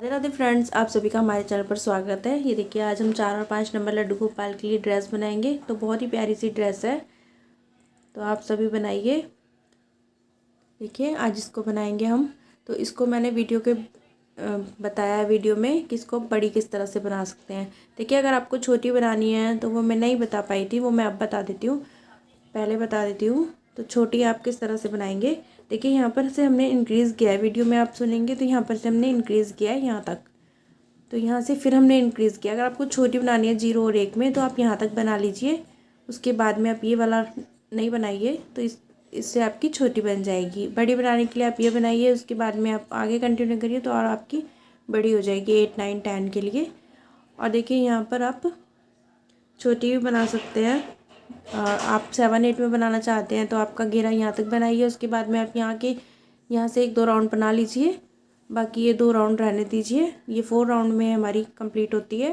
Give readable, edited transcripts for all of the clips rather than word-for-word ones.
Radhe Radhe friends, आप सभी का हमारे चैनल पर स्वागत है। ये देखिए, आज हम 4 और 5 नंबर लड्डू गोपाल के लिए ड्रेस बनाएंगे। तो बहुत ही प्यारी सी ड्रेस है, तो आप सभी बनाइए। देखिए, आज इसको बनाएंगे हम। तो इसको मैंने वीडियो के बताया है वीडियो में कि इसको बड़ी किस तरह से बना सकते हैं। देखिए, अगर आपको छोटी बनानी है तो वो मैं नहीं बता पाई थी, वो मैं अब बता देती हूँ, पहले बता देती हूँ। तो छोटी आप किस तरह से बनाएंगे। देखिए, यहाँ पर से हमने इंक्रीज़ किया है, वीडियो में आप सुनेंगे तो यहाँ पर से हमने इंक्रीज़ किया है यहाँ तक। तो यहाँ से फिर हमने इंक्रीज़ किया। अगर आपको छोटी बनानी है 0 और 1 में तो आप यहाँ तक बना लीजिए, उसके बाद में आप ये वाला नहीं बनाइए, तो इससे आपकी छोटी बन जाएगी। बड़ी बनाने के लिए आप ये बनाइए, उसके बाद में आप आगे कंटिन्यू करिए तो और आपकी बड़ी हो जाएगी 8, 9, 10 के लिए। और देखिए, यहाँ पर आप छोटी भी बना सकते हैं। आप 7, 8 में बनाना चाहते हैं तो आपका घेरा यहाँ तक बनाइए, उसके बाद में आप यहाँ से 1, 2 राउंड बना लीजिए, बाकी ये 2 राउंड रहने दीजिए। ये 4 राउंड में हमारी कंप्लीट होती है।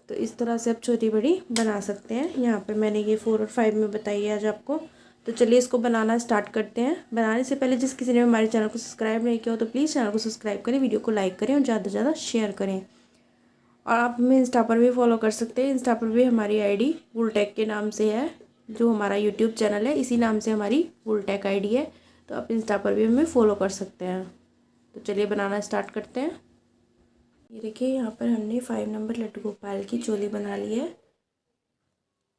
तो इस तरह से आप छोटी बड़ी बना सकते हैं। यहाँ पे मैंने ये 4 और 5 में बताई है आज आपको। तो चलिए इसको बनाना स्टार्ट करते हैं। बनाने से पहले जिस किसी ने हमारे चैनल को सब्सक्राइब नहीं किया हो तो प्लीज़ चैनल को सब्सक्राइब करें, वीडियो को लाइक करें और ज़्यादा से ज़्यादा शेयर करें। और आप हमें इंस्टा पर भी फॉलो कर सकते हैं। इंस्टा पर भी हमारी आईडी वुलटेक के नाम से है, जो हमारा यूट्यूब चैनल है इसी नाम से हमारी वुलटेक आईडी है। तो आप इंस्टा पर भी हमें फॉलो कर सकते हैं। तो चलिए बनाना स्टार्ट करते हैं। ये देखिए, यहाँ पर हमने 5 नंबर लड्डू गोपाल की चोली बना ली है।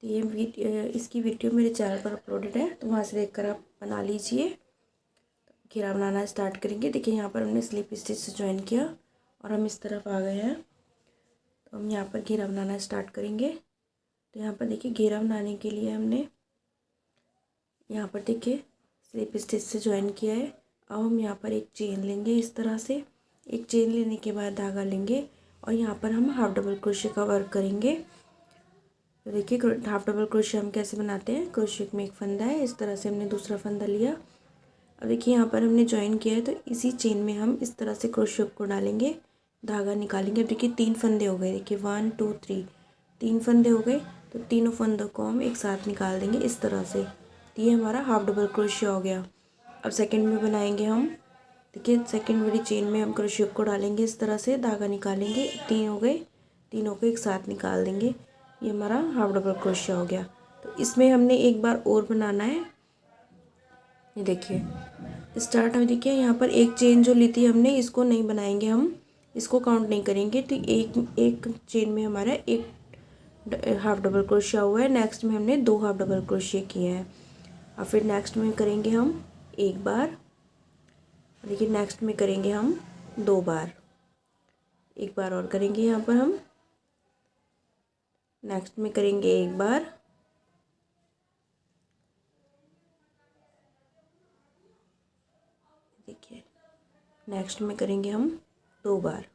तो ये इसकी वीडियो मेरे चैनल पर अपलोडेड है, तो वहाँ से देखकर आप बना लीजिए। घेरा बनाना स्टार्ट करेंगे। देखिए, यहाँ पर हमने स्लिप स्टिच से ज्वाइन किया और हम इस तरफ आ गए हैं। तो हम यहाँ पर घेरा बनाना स्टार्ट करेंगे। तो यहाँ पर देखिए, घेरा बनाने के लिए हमने यहाँ पर देखिए स्लिप स्टिच से ज्वाइन किया है। अब हम यहाँ पर एक चेन लेंगे। इस तरह से एक चेन लेने के बाद धागा लेंगे और यहाँ पर हम हाफ डबल क्रोशिया का वर्क करेंगे। तो देखिए, हाफ डबल क्रोशिया हम कैसे बनाते हैं। क्रोशिया में एक फंदा है, इस तरह से हमने दूसरा फंदा लिया। अब देखिए, यहाँ पर हमने ज्वाइन किया है, तो इसी चेन में हम इस तरह से क्रोशिया को डालेंगे, धागा निकालेंगे। अब देखिए, 3 फंदे हो गए। देखिए 1, 2, 3, 3 फंदे हो गए। तो तीनों फंदों को हम एक साथ निकाल देंगे इस तरह से। तो ये हमारा हाफ डबल क्रोशिया हो गया। अब सेकंड में बनाएंगे हम। देखिए, सेकंड वाली चेन में हम क्रोशिया को डालेंगे, इस तरह से धागा निकालेंगे। 3 हो गए, तीनों को एक साथ निकाल देंगे। ये हमारा हाफ डबल क्रोशिया हो गया। तो इसमें हमने एक बार और बनाना है। ये देखिए, स्टार्ट में देखिए, यहाँ पर एक चेन जो ली थी हमने, इसको नहीं बनाएंगे हम, इसको काउंट नहीं करेंगे। तो एक चेन में हमारा एक हाफ डबल क्रोशिया हुआ है। नेक्स्ट में हमने 2 हाफ डबल क्रोशिया किए हैं। और फिर नेक्स्ट में करेंगे हम एक बार। देखिए, नेक्स्ट में करेंगे हम 2 बार। एक बार और करेंगे यहाँ पर हम। नेक्स्ट में करेंगे एक बार। देखिए, नेक्स्ट में करेंगे हम 2 बार,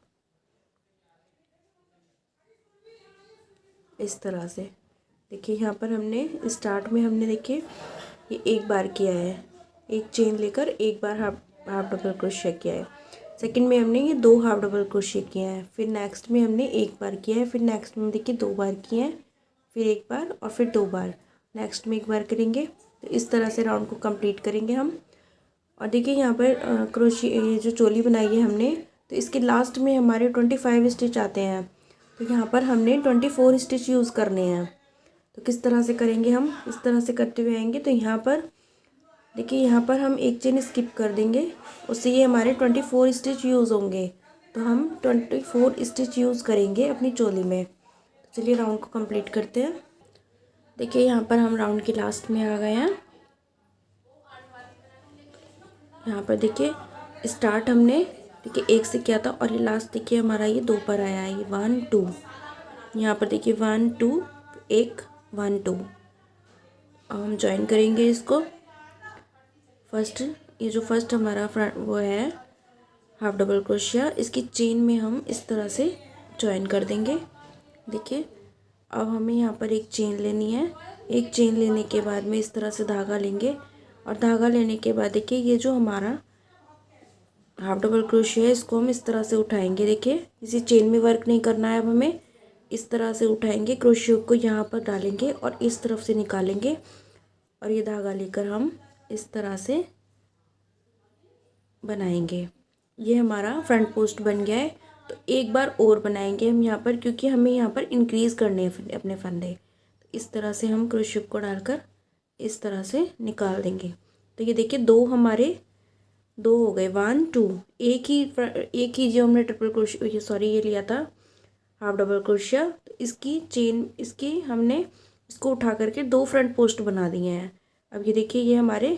इस तरह से। देखिए, यहाँ पर हमने स्टार्ट में हमने देखिए ये एक बार किया है, एक चेन लेकर एक बार हाफ डबल क्रोशिया किया है। सेकंड में हमने ये 2 हाफ डबल क्रोशिया किया है। फिर नेक्स्ट में हमने एक बार किया है। फिर नेक्स्ट में देखिए 2 बार किए हैं, फिर एक बार और फिर 2 बार। नेक्स्ट में एक बार करेंगे। तो इस तरह से राउंड को कंप्लीट करेंगे हम। और देखिए, यहाँ पर क्रोशिया ये जो चोली बनाई है हमने, तो इसके लास्ट में हमारे 25 स्टिच आते हैं। तो यहाँ पर हमने 24 स्टिच यूज़ करने हैं। तो किस तरह से करेंगे हम, इस तरह से करते हुए आएंगे। तो यहाँ पर देखिए, यहाँ पर हम एक चेन स्किप कर देंगे, उससे ये हमारे 24 स्टिच यूज़ होंगे। तो हम 24 स्टिच यूज़ करेंगे अपनी चोली में। तो चलिए राउंड को कंप्लीट करते हैं। देखिए, यहाँ पर हम राउंड के लास्ट में आ गए हैं। यहाँ पर देखिए, स्टार्ट हमने देखिए 1 से किया था और ये लास्ट देखिए हमारा ये 2 पर आया है। ये 1, 2, यहाँ पर देखिए 1, 2, 1, 1, 2। अब हम ज्वाइन करेंगे इसको। फर्स्ट ये जो फर्स्ट हमारा फ्रंट वो है हाफ डबल क्रोशिया, इसकी चेन में हम इस तरह से ज्वाइन कर देंगे। देखिए, अब हमें यहाँ पर एक चेन लेनी है। एक चेन लेने के बाद में इस तरह से धागा लेंगे और धागा लेने के बाद देखिए, ये जो हमारा हाफ डबल क्रोशिया है, इसको हम इस तरह से उठाएंगे। देखिए, किसी चेन में वर्क नहीं करना है अब हमें। इस तरह से उठाएंगे, क्रोशिया को यहाँ पर डालेंगे और इस तरफ से निकालेंगे और ये धागा लेकर हम इस तरह से बनाएंगे। ये हमारा फ्रंट पोस्ट बन गया है। तो एक बार और बनाएंगे हम यहाँ पर, क्योंकि हमें यहाँ पर इंक्रीज़ करने हैं अपने फंदे। तो इस तरह से हम क्रोशे हुक को डालकर इस तरह से निकाल देंगे। तो ये देखिए दो हमारे दो हो गए, 1 2, एक ही जो हमने ट्रिपल क्रोशिया, ये सॉरी ये लिया था हाफ डबल क्रोशिया, तो इसकी चेन, इसकी हमने इसको उठा करके दो फ्रंट पोस्ट बना दिए हैं। अब ये देखिए ये हमारे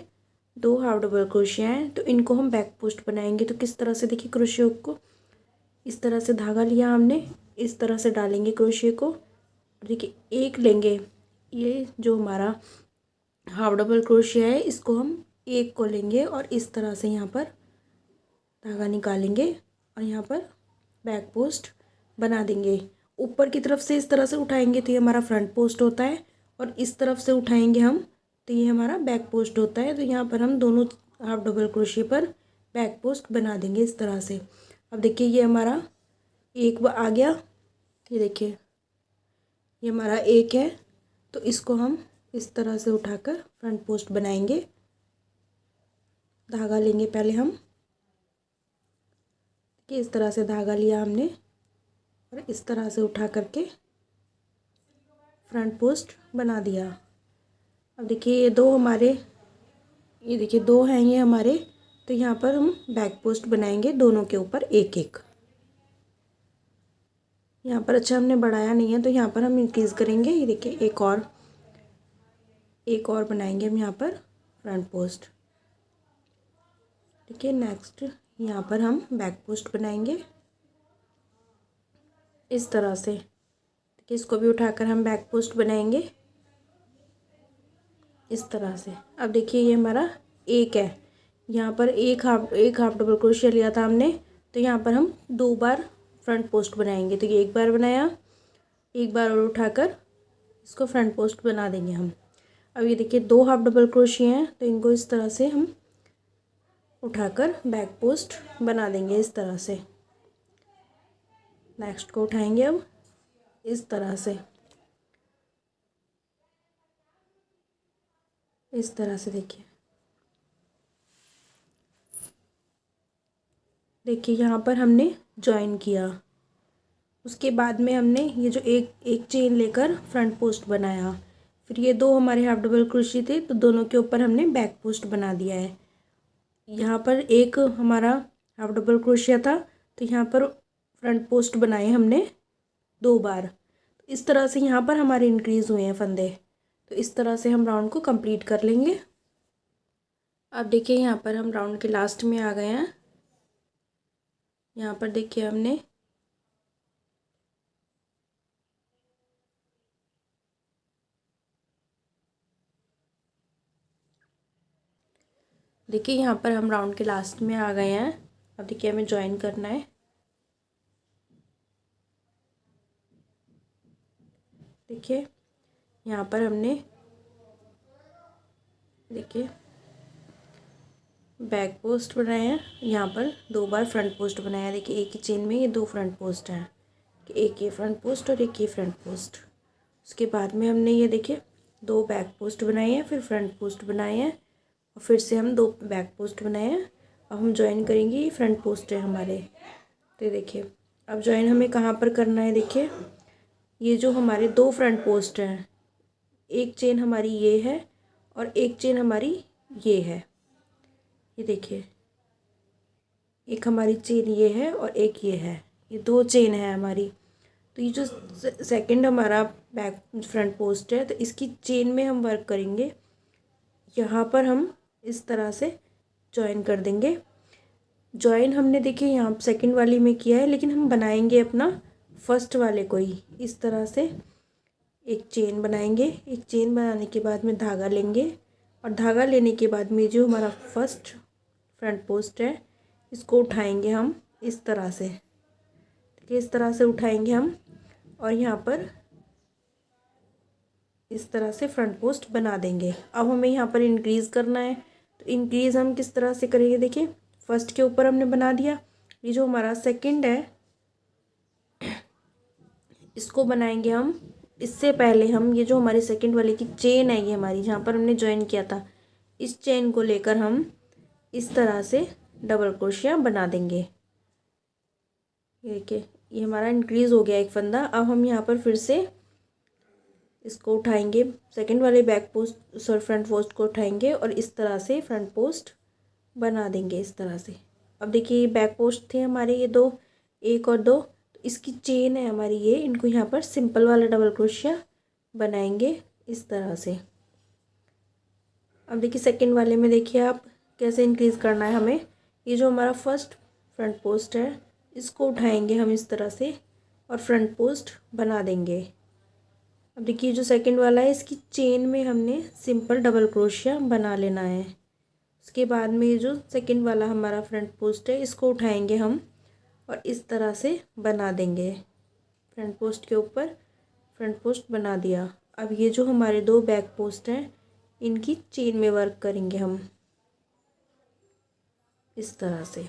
दो हाफ डबल क्रोशिया हैं, तो इनको हम बैक पोस्ट बनाएंगे। तो किस तरह से, देखिए क्रोशिया हुक को इस तरह से धागा लिया हमने, इस तरह से डालेंगे क्रोशिया को। देखिए एक लेंगे, ये जो हमारा हाफ डबल क्रोशिया है इसको हम एक को लेंगे और इस तरह से यहाँ पर धागा निकालेंगे और यहाँ पर बैक पोस्ट बना देंगे। ऊपर की तरफ से इस तरह से उठाएंगे तो ये हमारा फ्रंट पोस्ट होता है, और इस तरफ से उठाएंगे हम तो ये हमारा बैक पोस्ट होता है। तो यहाँ पर हम दोनों हाफ डबल क्रोशिया पर बैक पोस्ट बना देंगे इस तरह से। अब देखिए ये हमारा एक आ गया, ये देखिए ये हमारा एक है, तो इसको हम इस तरह से उठाकर फ्रंट पोस्ट बनाएंगे। धागा लेंगे पहले हम, कि इस तरह से धागा लिया हमने और इस तरह से उठा करके फ्रंट पोस्ट बना दिया। अब देखिए ये दो हमारे, ये देखिए दो हैं ये हमारे, तो यहाँ पर हम बैक पोस्ट बनाएंगे दोनों के ऊपर एक एक। यहाँ पर अच्छा हमने बढ़ाया नहीं है तो यहाँ पर हम इंक्रीज़ करेंगे। ये देखिए एक और बनाएंगे हम यहाँ पर फ्रंट पोस्ट। ठीक है, नेक्स्ट यहाँ पर हम बैक पोस्ट बनाएंगे इस तरह से। देखिए इसको भी उठाकर हम बैक पोस्ट बनाएंगे इस तरह से। अब देखिए ये हमारा एक है, यहाँ पर एक हाफ डबल क्रोशिया लिया था हमने, तो यहाँ पर हम दो बार फ्रंट पोस्ट बनाएंगे। तो ये एक बार बनाया, एक बार और उठाकर इसको फ्रंट पोस्ट बना देंगे हम। अब ये देखिए दो हाफ डबल क्रोशिया हैं, तो इनको इस तरह से हम उठाकर बैक पोस्ट बना देंगे इस तरह से। नेक्स्ट को उठाएंगे अब इस तरह से, इस तरह से। देखिए यहाँ पर हमने जॉइन किया, उसके बाद में हमने ये जो एक चेन लेकर फ्रंट पोस्ट बनाया। फिर ये दो हमारे हाफ डबल क्रोशिया थे, तो दोनों के ऊपर हमने बैक पोस्ट बना दिया है। यहाँ पर एक हमारा हाफ डबल क्रोशिया था, तो यहाँ पर फ्रंट पोस्ट बनाए हमने दो बार। इस तरह से यहाँ पर हमारे इंक्रीज़ हुए हैं फंदे। तो इस तरह से हम राउंड को कंप्लीट कर लेंगे। अब देखिए यहाँ पर हम राउंड के लास्ट में आ गए हैं। यहाँ पर देखिए हमने देखिए यहाँ पर हम राउंड के लास्ट में आ गए हैं। अब देखिए हमें ज्वाइन करना है। देखिए यहाँ पर हमने देखिए बैक पोस्ट बनाए हैं, यहाँ पर दो बार फ्रंट पोस्ट बनाया। देखिए एक ही चेन में ये दो फ्रंट पोस्ट हैं, एक ये फ्रंट पोस्ट और एक ये फ्रंट पोस्ट। उसके बाद में हमने ये देखिए दो बैक पोस्ट बनाए हैं, फिर फ्रंट पोस्ट बनाए हैं और फिर से हम दो बैक पोस्ट बनाए हैं। अब हम ज्वाइन करेंगे, ये फ्रंट पोस्ट है हमारे। तो देखिए अब ज्वाइन हमें कहाँ पर करना है। देखिए ये जो हमारे दो फ्रंट पोस्ट हैं, एक चेन हमारी ये है और एक चेन हमारी ये है। ये देखिए एक हमारी चेन ये है और एक ये है, ये दो चेन है हमारी। तो ये जो सेकंड हमारा बैक फ्रंट पोस्ट है, तो इसकी चेन में हम वर्क करेंगे। यहाँ पर हम इस तरह से जॉइन कर देंगे। जॉइन हमने देखिए यहाँ सेकंड वाली में किया है, लेकिन हम बनाएंगे अपना फर्स्ट वाले को ही। इस तरह से एक चेन बनाएंगे। एक चेन बनाने के बाद में धागा लेंगे और धागा लेने के बाद में जो हमारा फर्स्ट फ्रंट पोस्ट है इसको उठाएंगे हम इस तरह से। ठीक है, इस तरह से उठाएंगे हम और यहाँ पर इस तरह से फ्रंट पोस्ट बना देंगे। अब हमें यहाँ पर इंक्रीज़ करना है, तो इंक्रीज़ हम किस तरह से करेंगे। देखिए फर्स्ट के ऊपर हमने बना दिया, ये जो हमारा सेकंड है इसको बनाएंगे हम। इससे पहले हम ये जो हमारी सेकंड वाले की चेन है, ये हमारी जहाँ पर हमने ज्वाइन किया था, इस चेन को लेकर हम इस तरह से डबल क्रोशिया बना देंगे। ये देखिए ये हमारा इंक्रीज़ हो गया एक फंदा। अब हम यहाँ पर फिर से इसको उठाएंगे, सेकंड वाले बैक पोस्ट फ्रंट पोस्ट को उठाएंगे और इस तरह से फ्रंट पोस्ट बना देंगे इस तरह से। अब देखिए ये बैक पोस्ट थे हमारे ये दो, एक और दो, तो इसकी चेन है हमारी ये, इनको यहाँ पर सिंपल वाला डबल क्रोशिया बनाएंगे इस तरह से। अब देखिए सेकंड वाले में देखिए आप कैसे इंक्रीज़ करना है हमें। ये जो हमारा फर्स्ट फ्रंट पोस्ट है इसको उठाएंगे हम इस तरह से और फ्रंट पोस्ट बना देंगे। अब देखिए जो सेकंड वाला है इसकी चेन में हमने सिंपल डबल क्रोशिया बना लेना है। उसके बाद में ये जो सेकंड वाला हमारा फ्रंट पोस्ट है इसको उठाएंगे हम और इस तरह से बना देंगे। फ्रंट पोस्ट के ऊपर फ्रंट पोस्ट बना दिया। अब ये जो हमारे दो बैक पोस्ट हैं इनकी चेन में वर्क करेंगे हम इस तरह से।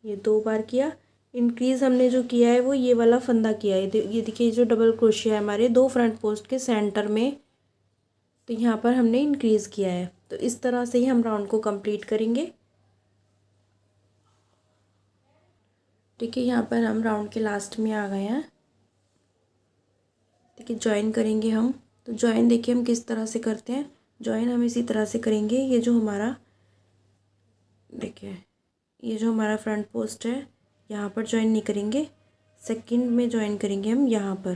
ये 2 बार किया। इंक्रीज़ हमने जो किया है वो ये वाला फंदा किया है। ये देखिए जो डबल क्रोशिया है हमारे दो फ्रंट पोस्ट के सेंटर में, तो यहाँ पर हमने इंक्रीज़ किया है। तो इस तरह से ही हम राउंड को कंप्लीट करेंगे। देखिए यहाँ पर हम राउंड के लास्ट में आ गए हैं। देखिए जॉइन करेंगे हम, तो जॉइन देखिए हम किस तरह से करते हैं। जॉइन हम इसी तरह से करेंगे। ये जो हमारा देखिए ये जो हमारा फ्रंट पोस्ट है यहाँ पर जॉइन नहीं करेंगे, सेकंड में जॉइन करेंगे हम। यहाँ पर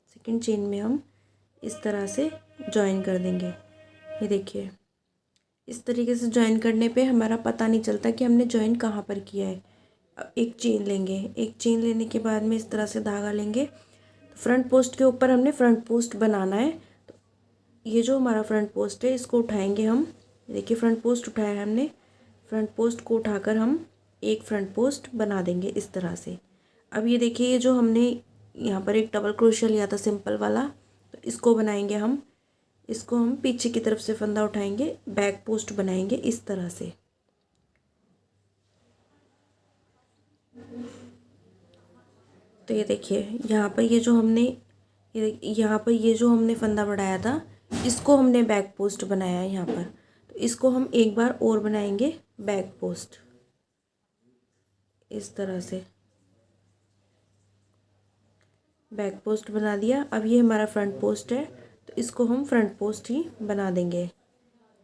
सेकंड चेन में हम इस तरह से जॉइन कर देंगे। ये देखिए इस तरीके से जॉइन करने पे हमारा पता नहीं चलता कि हमने जॉइन कहाँ पर किया है। अब एक चेन लेंगे, एक चेन लेने के बाद में इस तरह से धागा लेंगे। तो फ्रंट पोस्ट के ऊपर हमने फ्रंट पोस्ट बनाना है। तो ये जो हमारा फ्रंट पोस्ट है इसको उठाएंगे हम। देखिए फ्रंट पोस्ट उठाया है हमने, फ्रंट पोस्ट को उठाकर हम एक फ्रंट पोस्ट बना देंगे इस तरह से। अब ये देखिए ये जो हमने यहाँ पर एक डबल क्रोशिया लिया था सिंपल वाला, तो इसको बनाएंगे हम। इसको हम पीछे की तरफ से फंदा उठाएंगे, बैक पोस्ट बनाएंगे इस तरह से। तो ये देखिए यहाँ पर ये जो हमने यहाँ पर ये जो हमने फंदा बढ़ाया था इसको हमने बैक पोस्ट बनाया है यहाँ पर। तो इसको हम एक बार और बनाएंगे बैक पोस्ट इस तरह से। बैक पोस्ट बना दिया। अब ये हमारा फ्रंट पोस्ट है तो इसको हम फ्रंट पोस्ट ही बना देंगे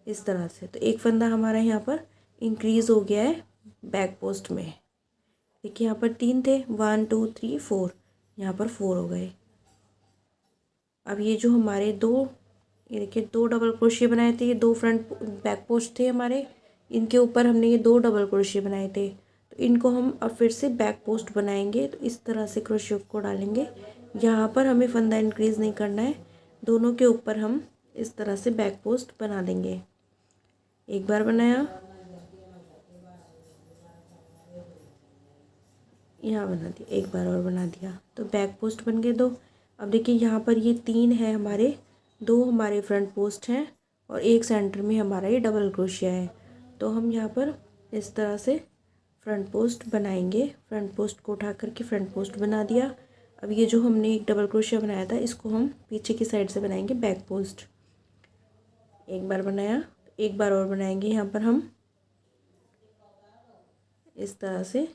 इस तरह से। तो एक फंदा हमारा यहाँ पर इंक्रीज़ हो गया है बैक पोस्ट में। देखिए यहाँ पर 3 थे, 1 2 3 4, यहाँ पर 4 हो गए। अब ये जो हमारे दो, ये देखिए 2 डबल क्रोशिया बनाए थे, ये 2 फ्रंट बैक पोस्ट थे हमारे, इनके ऊपर हमने ये 2 डबल क्रोशिया बनाए थे। तो इनको हम अब फिर से बैक पोस्ट बनाएंगे। तो इस तरह से क्रोशिया को डालेंगे। यहाँ पर हमें फंदा इंक्रीज़ नहीं करना है, दोनों के ऊपर हम इस तरह से बैक पोस्ट बना देंगे। एक बार बनाया, यहाँ बना दिया, एक बार और बना दिया, तो बैक पोस्ट बन गए 2। अब देखिए यहाँ पर ये 3 है हमारे, 2 हमारे फ्रंट पोस्ट हैं और एक सेंटर में हमारा ये डबल क्रोशिया है। तो हम यहाँ पर इस तरह से फ्रंट पोस्ट बनाएंगे। फ्रंट पोस्ट को उठा करके फ्रंट पोस्ट बना दिया। अब ये जो हमने एक डबल क्रोशिया बनाया था इसको हम पीछे की साइड से बनाएंगे बैक पोस्ट। एक बार बनाया, एक बार और बनाएंगे यहाँ पर हम इस तरह से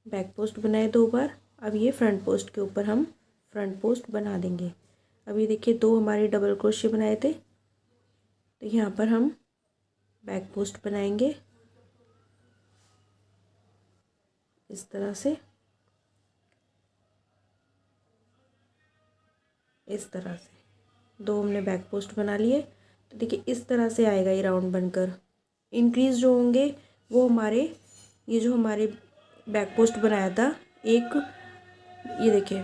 बैक पोस्ट बनाए 2 बार। अब ये फ्रंट पोस्ट के ऊपर हम फ्रंट पोस्ट बना देंगे। अब ये देखिए 2 हमारे डबल क्रोशिया बनाए थे, तो यहाँ पर हम बैक पोस्ट बनाएंगे इस तरह से, इस तरह से 2 हमने बैक पोस्ट बना लिए। तो देखिए इस तरह से आएगा ये राउंड बनकर। इंक्रीज जो होंगे वो हमारे, ये जो हमारे बैक पोस्ट बनाया था एक, ये देखिए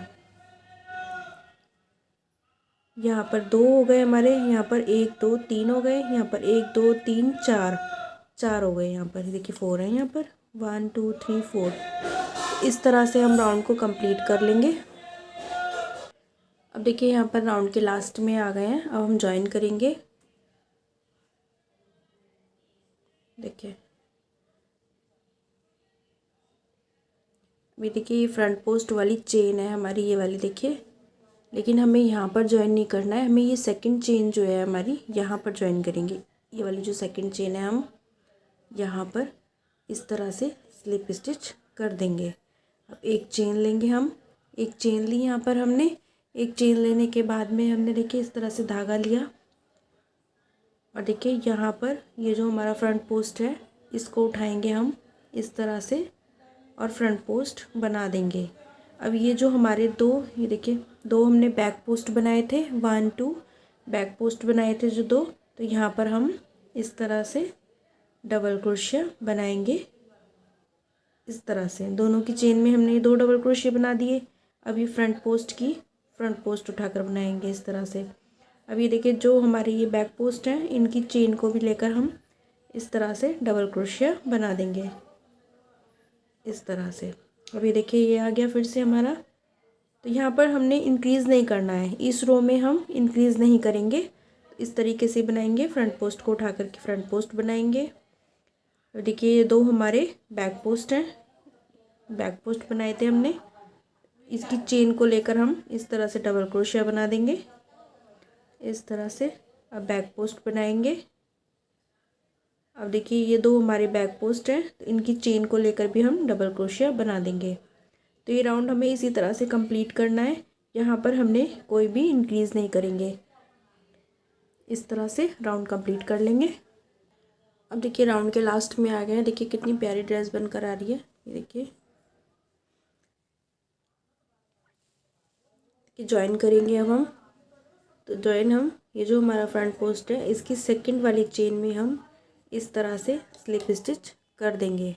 यहाँ पर 2 हो गए हमारे, यहाँ पर 1 2 3 हो गए, यहाँ पर 1 2 3 4 हो गए, यहाँ पर देखिए 4 है, यहाँ पर 1 2 3 4। इस तरह से हम राउंड को कंप्लीट कर लेंगे। अब देखिए यहाँ पर राउंड के लास्ट में आ गए हैं। अब हम ज्वाइन करेंगे। देखिए अभी देखिए ये फ्रंट पोस्ट वाली चेन है हमारी, ये वाली देखिए, लेकिन हमें यहाँ पर ज्वाइन नहीं करना है, हमें ये सेकंड चेन जो है हमारी यहाँ पर ज्वाइन करेंगे। ये वाली जो सेकंड चेन है हम यहाँ पर इस तरह से स्लिप स्टिच कर देंगे। अब एक चेन लेंगे हम, एक चेन ली यहाँ पर हमने। एक चेन लेने के बाद में हमने देखिए इस तरह से धागा लिया और देखिए यहाँ पर ये जो हमारा फ्रंट पोस्ट है इसको उठाएंगे हम इस तरह से और फ्रंट पोस्ट बना देंगे। अब ये जो हमारे दो, ये देखिए दो हमने बैक पोस्ट बनाए थे, 1 2 बैक पोस्ट बनाए थे जो दो, तो यहाँ पर हम इस तरह से डबल क्रोशिया बनाएंगे। इस तरह से दोनों की चेन में हमने दो डबल क्रोशिया बना दिए। अब ये फ्रंट पोस्ट उठाकर बनाएंगे इस तरह से। अब ये देखिए जो हमारे ये बैक पोस्ट हैं इनकी चेन को भी लेकर हम इस तरह से डबल क्रोशिया बना देंगे इस तरह से। अब ये देखिए ये आ गया फिर से हमारा। तो यहाँ पर हमने इंक्रीज़ नहीं करना है, इस रो में हम इंक्रीज़ नहीं करेंगे। इस तरीके से बनाएंगे, फ्रंट पोस्ट को उठा करके फ्रंट पोस्ट बनाएंगे। तो देखिए ये दो हमारे बैक पोस्ट हैं, बैक पोस्ट बनाए थे हमने, इसकी चेन को लेकर हम इस तरह से डबल क्रोशिया बना देंगे इस तरह से। अब बैक पोस्ट बनाएंगे। अब देखिए ये दो हमारे बैक पोस्ट हैं, तो इनकी चेन को लेकर भी हम डबल क्रोशिया बना देंगे। तो ये राउंड हमें इसी तरह से कंप्लीट करना है। यहाँ पर हमने कोई भी इंक्रीज़ नहीं करेंगे, इस तरह से राउंड कंप्लीट कर लेंगे। अब देखिए राउंड के लास्ट में आ गए हैं, देखिए कितनी प्यारी ड्रेस बनकर आ रही है। ये देखिए ज्वाइन करेंगे अब हम। तो ज्वाइन हम ये जो हमारा फ्रंट पोस्ट है इसकी सेकंड वाली चेन में हम इस तरह से स्लिप स्टिच कर देंगे।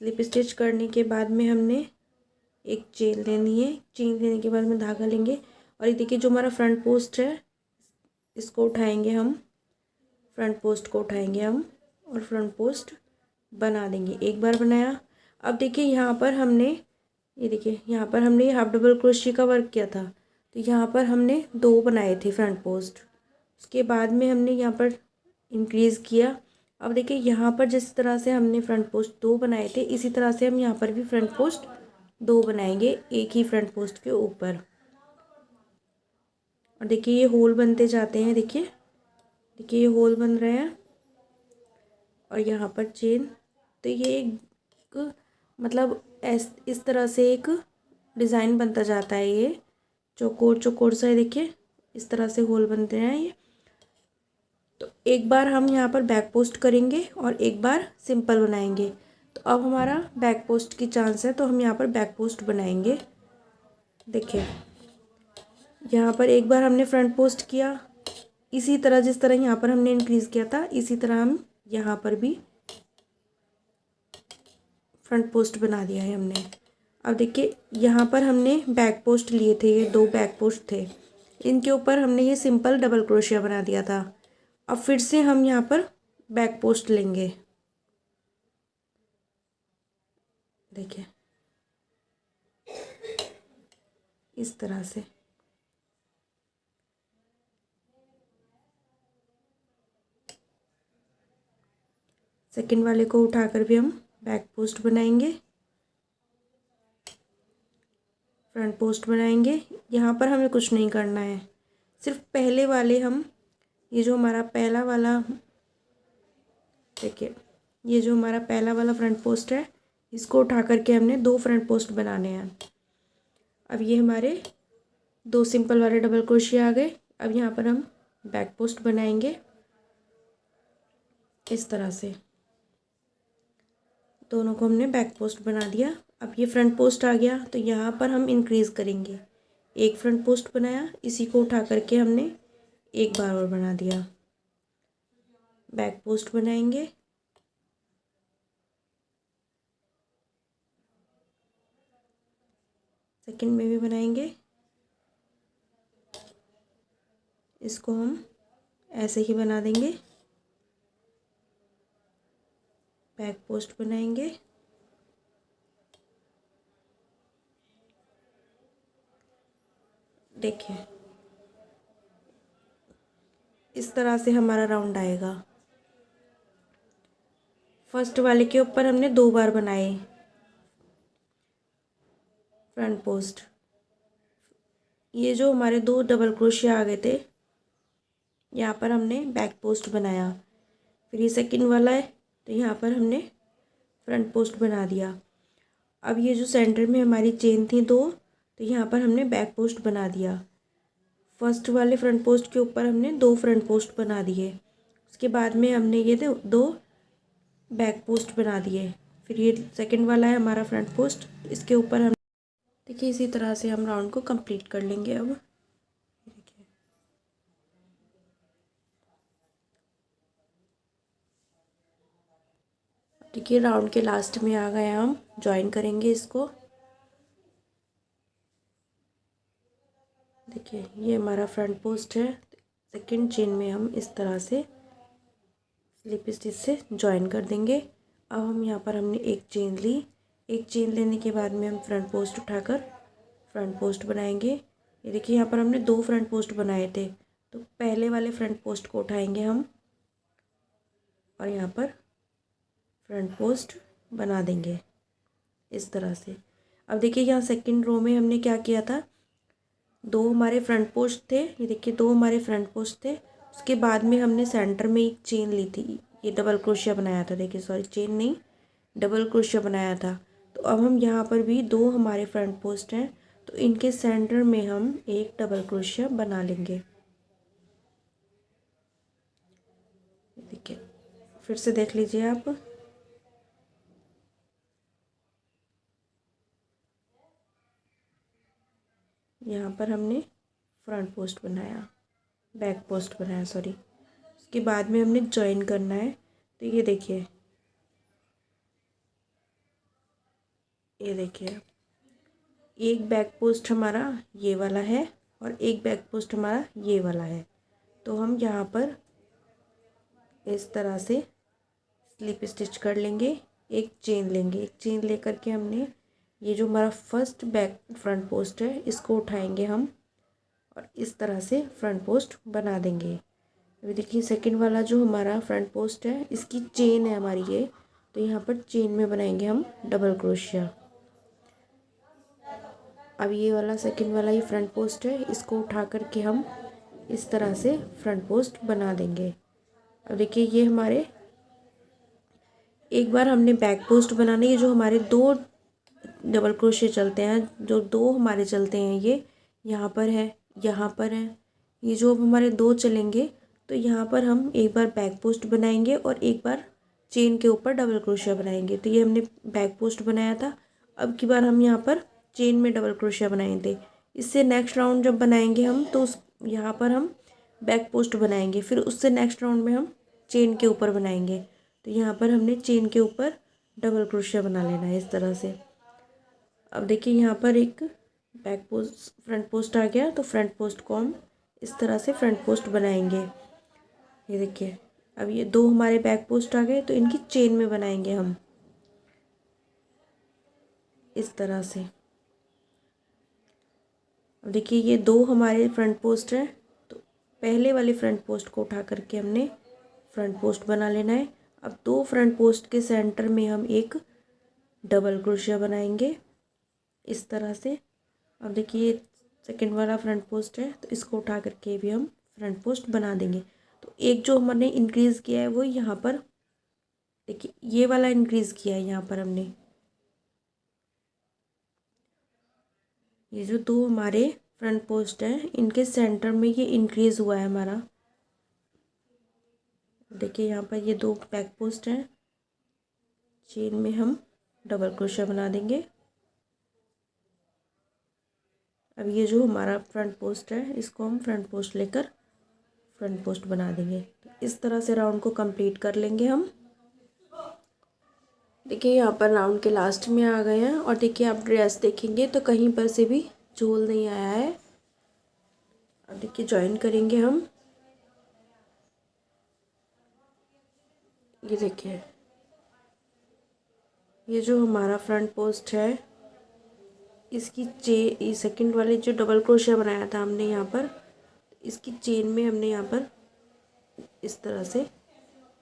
स्लिप स्टिच करने के बाद में हमने एक चेन लेनी है, चेन लेने के बाद में धागा लेंगे और ये देखिए जो हमारा फ्रंट पोस्ट है इसको उठाएंगे हम, फ्रंट पोस्ट को उठाएंगे हम और फ्रंट पोस्ट बना देंगे। एक बार बनाया। अब देखिए यहाँ पर हमने, ये देखिए यहाँ पर हमने हाफ डबल क्रोशिया का वर्क किया था, तो यहाँ पर हमने दो बनाए थे फ्रंट पोस्ट। उसके बाद में हमने यहाँ पर इंक्रीज़ किया। अब देखिए यहाँ पर जिस तरह से हमने फ्रंट पोस्ट दो बनाए थे इसी तरह से हम यहाँ पर भी फ्रंट पोस्ट दो बनाएंगे एक ही फ्रंट पोस्ट के ऊपर। और देखिए ये होल बनते जाते हैं, देखिए देखिए ये होल बन रहे हैं और यहाँ पर चेन। तो ये एक मतलब इस तरह से एक डिज़ाइन बनता जाता है। ये चौकोर चौकोर सा है, देखिए इस तरह से होल बनते हैं ये। तो एक बार हम यहाँ पर बैक पोस्ट करेंगे और एक बार सिंपल बनाएंगे। तो अब हमारा बैक पोस्ट की चांस है, तो हम यहाँ पर बैक पोस्ट बनाएंगे। देखिए यहाँ पर एक बार हमने फ्रंट पोस्ट किया, इसी तरह जिस तरह यहाँ पर हमने इंक्रीज़ किया था इसी तरह हम यहाँ पर भी फ्रंट पोस्ट बना दिया है हमने। अब देखिए यहाँ पर हमने बैक पोस्ट लिए थे, ये दो बैक पोस्ट थे, इनके ऊपर हमने ये सिंपल डबल क्रोशिया बना दिया था। अब फिर से हम यहाँ पर बैक पोस्ट लेंगे, देखिए इस तरह से। सेकंड वाले को उठाकर भी हम बैक पोस्ट बनाएंगे, फ्रंट पोस्ट बनाएंगे। यहाँ पर हमें कुछ नहीं करना है, सिर्फ पहले वाले हम, ये जो हमारा पहला वाला, देखिए ये जो हमारा पहला वाला फ्रंट पोस्ट है इसको उठा करके हमने दो फ्रंट पोस्ट बनाने हैं। अब ये हमारे दो सिंपल वाले डबल क्रोशिया आ गए। अब यहाँ पर हम बैक पोस्ट बनाएंगे इस तरह से। दोनों को हमने बैक पोस्ट बना दिया। अब ये फ्रंट पोस्ट आ गया, तो यहाँ पर हम इंक्रीज़ करेंगे। एक फ्रंट पोस्ट बनाया, इसी को उठा करके हमने एक बार और बना दिया। बैक पोस्ट बनाएंगे, सेकंड में भी बनाएंगे। इसको हम ऐसे ही बना देंगे, बैक पोस्ट बनाएंगे, देखिए इस तरह से हमारा राउंड आएगा। फर्स्ट वाले के ऊपर हमने दो बार बनाए फ्रंट पोस्ट। ये जो हमारे दो डबल क्रोशिया आ गए थे यहाँ पर हमने बैक पोस्ट बनाया। फिर ये सेकंड वाला है, तो यहाँ पर हमने फ्रंट पोस्ट बना दिया। अब ये जो सेंटर में हमारी चेन थी दो, तो यहाँ पर हमने बैक पोस्ट बना दिया। फर्स्ट वाले फ्रंट पोस्ट के ऊपर हमने दो फ्रंट पोस्ट बना दिए। उसके बाद में हमने ये दो बैक पोस्ट बना दिए। फिर ये सेकंड वाला है हमारा फ्रंट पोस्ट, इसके ऊपर हम देखिए इसी तरह से हम राउंड को कंप्लीट कर लेंगे। अब देखिए देखिए राउंड के लास्ट में आ गए, हम ज्वाइन करेंगे इसको। देखिए ये हमारा फ्रंट पोस्ट है, सेकंड चेन में हम इस तरह से स्लिप स्टिच से ज्वाइन कर देंगे। अब हम यहाँ पर हमने एक चेन ली, एक चेन लेने के बाद में हम फ्रंट पोस्ट उठाकर फ्रंट पोस्ट बनाएंगे। ये देखिए यहाँ पर हमने दो फ्रंट पोस्ट बनाए थे, तो पहले वाले फ्रंट पोस्ट को उठाएंगे हम और यहाँ पर फ्रंट पोस्ट बना देंगे इस तरह से। अब देखिए यहाँ सेकंड रो में हमने क्या किया था, दो हमारे फ्रंट पोस्ट थे, ये देखिए दो हमारे फ्रंट पोस्ट थे। उसके बाद में हमने सेंटर में एक चेन ली थी, ये डबल क्रोशिया बनाया था। देखिए सॉरी चेन नहीं, डबल क्रोशिया बनाया था। तो अब हम यहाँ पर भी दो हमारे फ्रंट पोस्ट हैं, तो इनके सेंटर में हम एक डबल क्रोशिया बना लेंगे। देखिए फिर से देख लीजिए आप। यहाँ पर हमने फ्रंट पोस्ट बनाया, बैक पोस्ट बनाया सॉरी। उसके बाद में हमने ज्वाइन करना है। तो ये देखिए एक बैक पोस्ट हमारा ये वाला है और एक बैक पोस्ट हमारा ये वाला है। तो हम यहाँ पर इस तरह से स्लिप स्टिच कर लेंगे, एक चेन लेंगे। एक चेन लेकर के हमने ये जो हमारा फर्स्ट बैक फ्रंट पोस्ट है इसको उठाएंगे हम और इस तरह से फ्रंट पोस्ट बना देंगे। अभी देखिए सेकंड वाला जो हमारा फ्रंट पोस्ट है इसकी चेन है हमारी ये, तो यहाँ पर चेन में बनाएंगे हम डबल क्रोशिया। अब ये वाला सेकंड वाला ये फ्रंट पोस्ट है, इसको उठा करके हम इस तरह से फ्रंट पोस्ट बना देंगे। अब देखिए ये हमारे एक बार हमने बैक पोस्ट बनाने, ये जो हमारे दो डबल क्रोशिया चलते हैं, जो दो हमारे चलते हैं ये यहाँ पर है, यहाँ पर है, ये जो अब हमारे दो चलेंगे, तो यहाँ पर हम एक बार बैक पोस्ट बनाएंगे और एक बार चेन के ऊपर डबल क्रोशिया बनाएंगे। तो ये हमने बैक पोस्ट बनाया था, अब की बार हम यहाँ पर चेन में डबल क्रोशिया बनाए थे। इससे नेक्स्ट राउंड जब बनाएंगे हम तो उस यहाँ पर हम बैक पोस्ट बनाएंगे, फिर उससे नेक्स्ट राउंड में हम चेन के ऊपर बनाएंगे। तो यहाँ पर हमने चेन के ऊपर डबल क्रोशिया बना लेना है इस तरह से। अब देखिए यहाँ पर एक बैक पोस्ट फ्रंट पोस्ट आ गया, तो फ्रंट पोस्ट को हम इस तरह से फ्रंट पोस्ट बनाएंगे। ये देखिए अब ये दो हमारे बैक पोस्ट आ गए, तो इनकी चेन में बनाएंगे हम इस तरह से। अब देखिए ये दो हमारे फ्रंट पोस्ट हैं, तो पहले वाले फ्रंट पोस्ट को उठा करके हमने फ्रंट पोस्ट बना लेना है। अब दो फ्रंट पोस्ट के सेंटर में हम एक डबल क्रोशिया बनाएंगे इस तरह से। अब देखिए ये सेकंड वाला फ्रंट पोस्ट है, तो इसको उठा करके भी हम फ्रंट पोस्ट बना देंगे। तो एक जो हमने इंक्रीज़ किया है वो यहाँ पर देखिए ये वाला इंक्रीज़ किया है, यहाँ पर हमने ये जो दो हमारे फ्रंट पोस्ट हैं इनके सेंटर में ये इंक्रीज़ हुआ है हमारा। देखिए यहाँ पर ये दो बैक पोस्ट हैं, चेन में हम डबल क्रोशिया बना देंगे। अब ये जो हमारा फ्रंट पोस्ट है इसको हम फ्रंट पोस्ट लेकर फ्रंट पोस्ट बना देंगे। तो इस तरह से राउंड को कंप्लीट कर लेंगे हम। देखिए यहाँ पर राउंड के लास्ट में आ गए हैं और देखिए आप ड्रेस देखेंगे तो कहीं पर से भी झोल नहीं आया है। अब देखिए ज्वाइन करेंगे हम। ये देखिए ये जो हमारा फ्रंट पोस्ट है इसकी ये सेकंड वाले जो डबल क्रोशिया बनाया था हमने यहाँ पर, इसकी चेन में हमने यहाँ पर इस तरह से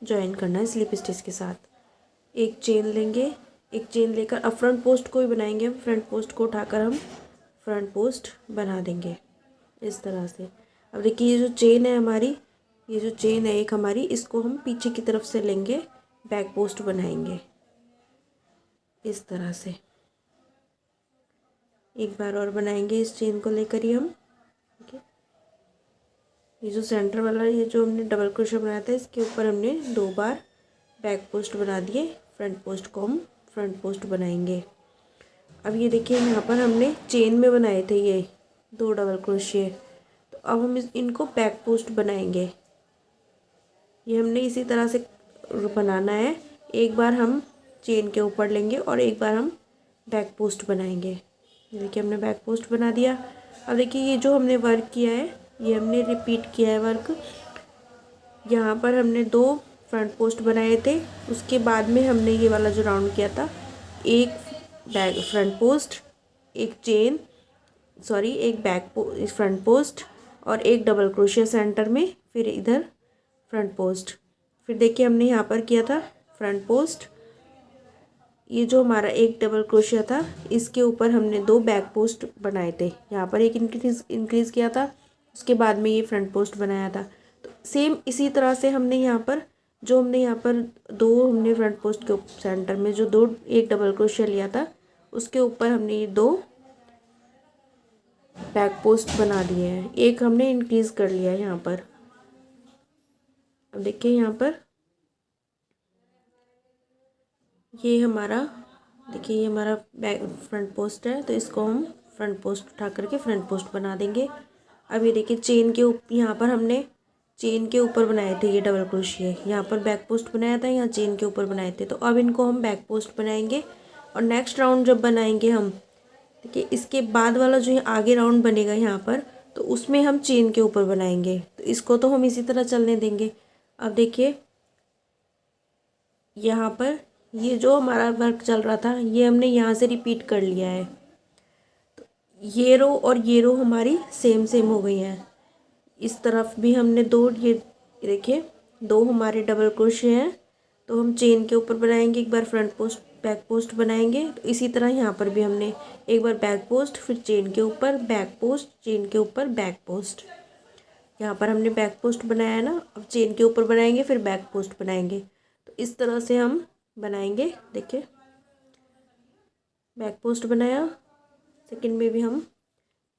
ज्वाइन करना है स्लिप स्टिच के साथ। एक चेन लेंगे, एक चेन लेकर अब फ्रंट पोस्ट को भी बनाएंगे। फ्रंट पोस्ट को उठाकर हम फ्रंट पोस्ट बना देंगे इस तरह से। अब देखिए ये जो चेन है हमारी, ये जो चेन है एक हमारी, इसको हम पीछे की तरफ से लेंगे, बैक पोस्ट बनाएंगे इस तरह से। एक बार और बनाएंगे इस चेन को लेकर ही हम। ठीक है, ये जो सेंटर वाला ये जो हमने डबल क्रोशे बनाया था इसके ऊपर हमने 2 बार बैक पोस्ट बना दिए, फ्रंट पोस्ट को हम फ्रंट पोस्ट बनाएंगे। अब ये देखिए यहाँ पर हमने चेन में बनाए थे ये 2 डबल क्रोशे, तो अब हम इनको बैक पोस्ट बनाएंगे। ये हमने इसी तरह से बनाना है, एक बार हम चेन के ऊपर लेंगे और एक बार हम बैक पोस्ट बनाएंगे। देखिए हमने बैक पोस्ट बना दिया। अब देखिए ये जो हमने वर्क किया है ये हमने रिपीट किया है वर्क। यहाँ पर हमने 2 फ्रंट पोस्ट बनाए थे, उसके बाद में हमने ये वाला जो राउंड किया था, एक बैक फ्रंट पोस्ट, एक चेन एक फ्रंट पोस्ट और एक डबल क्रोशिया सेंटर में, फिर इधर फ्रंट पोस्ट। फिर देखिए हमने यहाँ पर किया था फ्रंट पोस्ट, ये जो हमारा एक डबल क्रोशिया था इसके ऊपर हमने 2 बैक पोस्ट बनाए थे। यहाँ पर एक इंक्रीज़ किया था, उसके बाद में ये फ्रंट पोस्ट बनाया था। तो सेम इसी तरह से हमने यहाँ पर यहाँ पर 2 हमने फ्रंट पोस्ट के सेंटर में जो 2 एक डबल क्रोशिया लिया था उसके ऊपर हमने ये 2 बैक पोस्ट बना दिए हैं, एक हमने इंक्रीज़ कर लिया है यहाँ पर। अब देखिए यहाँ पर ये हमारा बैक फ्रंट पोस्ट है, तो इसको हम फ्रंट पोस्ट उठा करके फ्रंट पोस्ट बना देंगे। अब ये देखिए चेन के ऊपर यहाँ पर हमने चेन के ऊपर बनाए थे ये डबल क्रोशिया, यहाँ पर बैक पोस्ट बनाया था, यहाँ चेन के ऊपर बनाए थे। तो अब इनको हम बैक पोस्ट बनाएंगे और नेक्स्ट राउंड जब बनाएंगे हम, देखिए इसके बाद वाला जो आगे राउंड बनेगा यहाँ पर, तो उसमें हम चेन के ऊपर बनाएंगे। तो इसको तो हम इसी तरह चलने देंगे। अब देखिए यहाँ पर ये जो हमारा वर्क चल रहा था ये हमने यहाँ से रिपीट कर लिया है, तो ये रो और ये रो हमारी सेम हो गई हैं। इस तरफ भी हमने 2 ये देखिए 2 हमारे डबल क्रोशे हैं, तो हम चेन के ऊपर बनाएंगे, एक बार फ्रंट पोस्ट बैक पोस्ट बनाएंगे। तो इसी तरह यहाँ पर भी हमने एक बार बैक पोस्ट, फिर चेन के ऊपर बैक पोस्ट, चेन के ऊपर बैक पोस्ट। यहाँ पर हमने बैक पोस्ट बनाया है ना, अब चेन के ऊपर बनाएंगे फिर बैक पोस्ट बनाएंगे। तो इस तरह से हम बनाएंगे। देखिए बैक पोस्ट बनाया, सेकंड में भी हम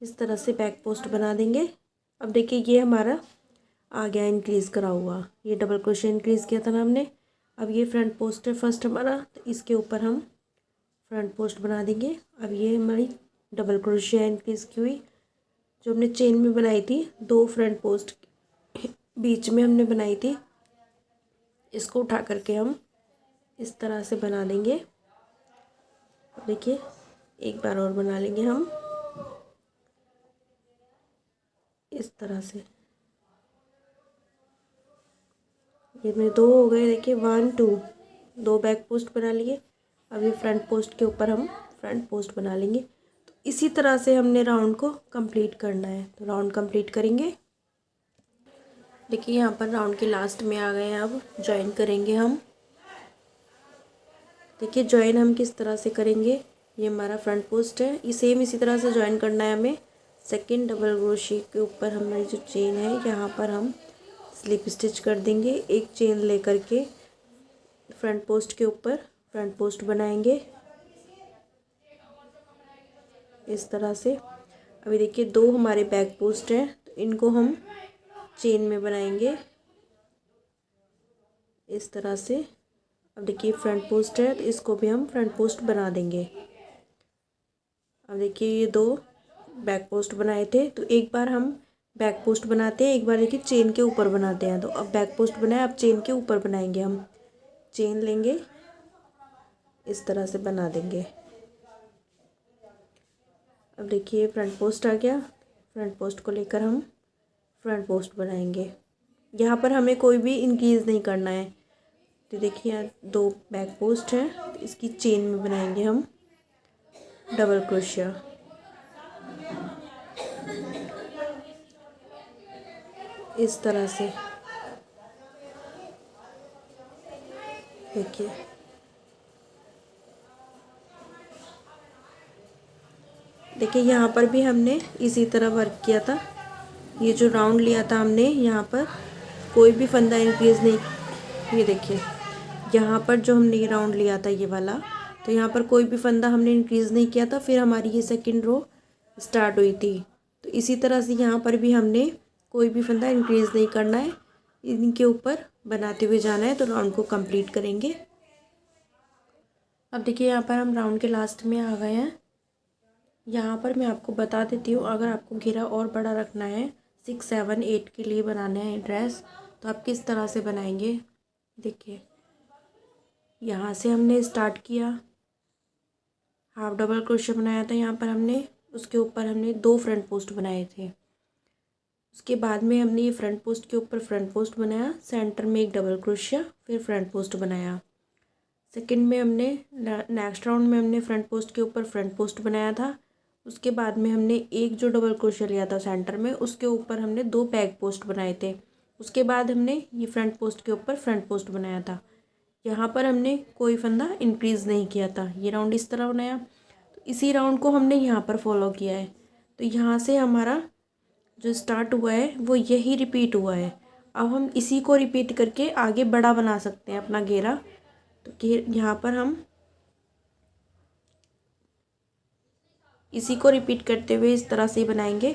इस तरह से बैक पोस्ट बना देंगे। अब देखिए ये हमारा आ गया इंक्रीज़ करा हुआ, ये डबल क्रोशिया इंक्रीज़ किया था ना हमने। अब ये फ्रंट पोस्ट है फर्स्ट हमारा, तो इसके ऊपर हम फ्रंट पोस्ट बना देंगे। अब ये हमारी डबल क्रोशिया इंक्रीज़ की हुई जो हमने चेन में बनाई थी, 2 फ्रंट पोस्ट बीच में हमने बनाई थी, इसको उठा करके हम इस तरह से बना देंगे। देखिए एक बार और बना लेंगे हम इस तरह से। ये मेरे 2 हो गए, देखिए 1 2 2 बैक पोस्ट बना लिए। अब ये फ्रंट पोस्ट के ऊपर हम फ्रंट पोस्ट बना लेंगे। तो इसी तरह से हमने राउंड को कंप्लीट करना है। तो राउंड कंप्लीट करेंगे। देखिए यहाँ पर राउंड के लास्ट में आ गए हैं, अब ज्वाइन करेंगे हम। देखिए ज्वाइन हम किस तरह से करेंगे, ये हमारा फ्रंट पोस्ट है, ये सेम इसी तरह से ज्वाइन करना है हमें। सेकंड डबल क्रोशिया के ऊपर हमारी जो चेन है यहाँ पर हम स्लिप स्टिच कर देंगे, एक चेन लेकर के फ्रंट पोस्ट के ऊपर फ्रंट पोस्ट बनाएंगे इस तरह से। अभी देखिए 2 हमारे बैक पोस्ट हैं, तो इनको हम चेन में बनाएंगे इस तरह से। अब देखिए फ्रंट पोस्ट है, तो इसको भी हम फ्रंट पोस्ट बना देंगे। अब देखिए ये 2 बैक पोस्ट बनाए थे, तो एक बार हम बैक पोस्ट बनाते हैं, एक बार देखिए चेन के ऊपर बनाते हैं। तो अब बैक पोस्ट बनाया, अब चेन के ऊपर बनाएंगे हम, चेन लेंगे इस तरह से बना देंगे। अब देखिए फ्रंट पोस्ट आ गया, फ्रंट पोस्ट को लेकर हम फ्रंट पोस्ट बनाएंगे। यहाँ पर हमें कोई भी इंक्रीज़ नहीं करना है। तो देखिए यहाँ 2 बैक पोस्ट हैं, तो इसकी चेन में बनाएंगे हम डबल क्रोशिया। इस तरह से देखिए यहाँ पर भी हमने इसी तरह वर्क किया था। ये जो राउंड लिया था हमने, यहाँ पर कोई भी फंदा इंक्रीज़ नहीं। ये देखिए यहाँ पर जो हमने ये राउंड लिया था ये वाला, तो यहाँ पर कोई भी फंदा हमने इंक्रीज़ नहीं किया था, फिर हमारी ये सेकंड रो स्टार्ट हुई थी। तो इसी तरह से यहाँ पर भी हमने कोई भी फंदा इंक्रीज़ नहीं करना है, इनके ऊपर बनाते हुए जाना है। तो राउंड को कंप्लीट करेंगे। अब देखिए यहाँ पर हम राउंड के लास्ट में आ गए हैं। यहाँ पर मैं आपको बता देती हूँ, अगर आपको घेरा और बड़ा रखना है 6, 7, 8 के लिए बनाना है ड्रेस, तो आप किस तरह से बनाएंगे। देखिए यहाँ से हमने स्टार्ट किया, हाफ डबल क्रोशे बनाया था यहाँ पर हमने, उसके ऊपर हमने 2 फ्रंट पोस्ट बनाए थे। उसके बाद में हमने ये फ्रंट पोस्ट के ऊपर फ्रंट पोस्ट बनाया, सेंटर में एक डबल क्रोशिया, फिर फ्रंट पोस्ट बनाया। सेकंड में हमने नेक्स्ट राउंड में हमने फ्रंट पोस्ट के ऊपर फ्रंट पोस्ट बनाया था। उसके बाद में हमने एक जो डबल क्रोशिया लिया था सेंटर में, उसके ऊपर हमने 2 बैक पोस्ट बनाए थे। उसके बाद हमने ये फ्रंट पोस्ट के ऊपर फ्रंट पोस्ट बनाया था। यहाँ पर हमने कोई फंदा इंक्रीज़ नहीं किया था, ये राउंड इस तरह बनाया। तो इसी राउंड को हमने यहाँ पर फॉलो किया है। तो यहाँ से हमारा जो स्टार्ट हुआ है वो यही रिपीट हुआ है। अब हम इसी को रिपीट करके आगे बड़ा बना सकते हैं अपना घेरा। तो यहाँ पर हम इसी को रिपीट करते हुए इस तरह से बनाएंगे।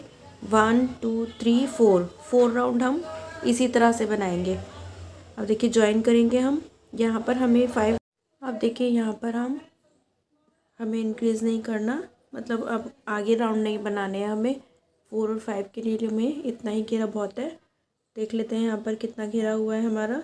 1 2 3 4 राउंड हम इसी तरह से बनाएंगे। अब देखिए ज्वाइन करेंगे हम। यहाँ पर हमें 5, अब देखिए यहाँ पर हमें इंक्रीज़ नहीं करना, मतलब अब आगे राउंड नहीं बनाने हैं हमें। 4 और 5 के लिए हमें इतना ही घेरा बहुत है। देख लेते हैं यहाँ पर कितना घेरा हुआ है हमारा।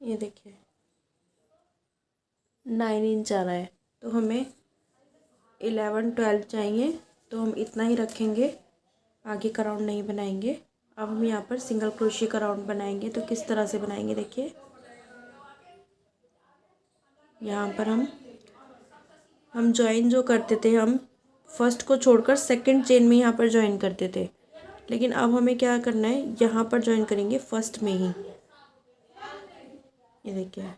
ये देखिए 9 इंच आ रहा है, तो हमें 11, 12 चाहिए, तो हम इतना ही रखेंगे, आगे का राउंड नहीं बनाएंगे। अब हम यहाँ पर सिंगल क्रोशिया का राउंड बनाएंगे। तो किस तरह से बनाएंगे देखिए, यहाँ पर हम ज्वाइन जो करते थे, हम फर्स्ट को छोड़कर सेकंड चेन में यहाँ पर ज्वाइन करते थे, लेकिन अब हमें क्या करना है, यहाँ पर ज्वाइन करेंगे फर्स्ट में ही। ये देखिए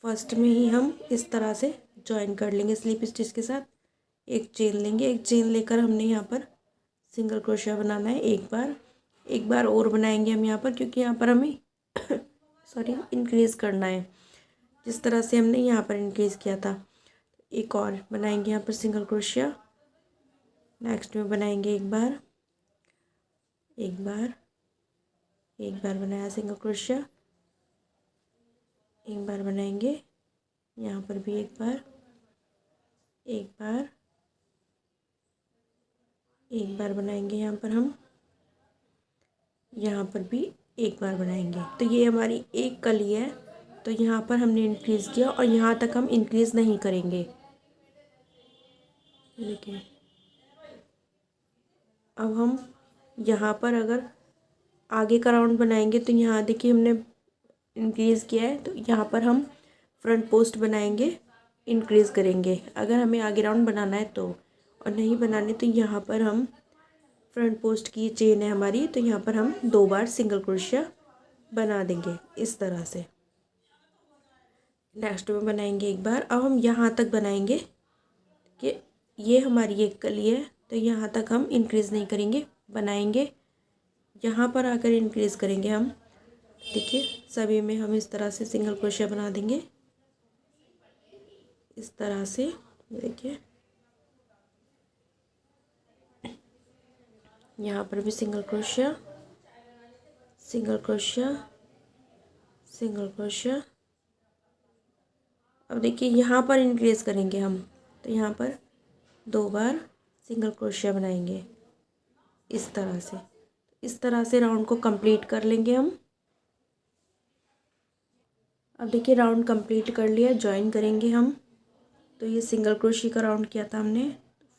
फर्स्ट में ही हम इस तरह से ज्वाइन कर लेंगे स्लिप स्टिच के साथ। एक चेन लेंगे, एक चेन लेकर हमने यहाँ पर सिंगल क्रोशिया बनाना है। एक बार और बनाएंगे हम यहाँ पर, क्योंकि यहाँ पर हमें सॉरी इंक्रीज़ करना है, जिस तरह से हमने यहाँ पर इंक्रीज़ किया था। एक और बनाएंगे यहाँ पर सिंगल क्रोशिया। नेक्स्ट में बनाएंगे एक बार बनाया सिंगल क्रोशिया। एक बार बनाएंगे यहाँ पर भी एक बार बनाएंगे यहाँ पर हम, यहाँ पर भी एक बार बनाएंगे। तो ये हमारी एक कली है, तो यहाँ पर हमने इंक्रीज़ किया और यहाँ तक हम इंक्रीज़ नहीं करेंगे। देखिए अब हम यहाँ पर अगर आगे का राउंड बनाएंगे, तो यहाँ देखिए हमने इंक्रीज़ किया है, तो यहाँ पर हम फ्रंट पोस्ट बनाएंगे, इंक्रीज़ करेंगे अगर हमें आगे राउंड बनाना है तो, और नहीं बनाने तो यहाँ पर हम फ्रंट पोस्ट की चेन है हमारी, तो यहाँ पर हम 2 बार सिंगल क्रोशिया बना देंगे इस तरह से। नेक्स्ट में बनाएंगे एक बार। अब हम यहाँ तक बनाएंगे कि ये हमारी एक कली है, तो यहाँ तक हम इंक्रीज़ नहीं करेंगे, बनाएंगे यहाँ पर आकर इंक्रीज़ करेंगे हम। देखिए सभी में हम इस तरह से सिंगल क्रोशिया बना देंगे इस तरह से। देखिए यहाँ पर भी single crochet, single crochet, single crochet. अब देखिए यहाँ पर इंक्रीज़ करेंगे हम, तो यहाँ पर 2 बार सिंगल क्रोशिया बनाएंगे इस तरह से। इस तरह से राउंड को कंप्लीट कर लेंगे हम। अब देखिए राउंड कंप्लीट कर लिया, ज्वाइन करेंगे हम। तो ये सिंगल क्रोशिया का राउंड किया था हमने,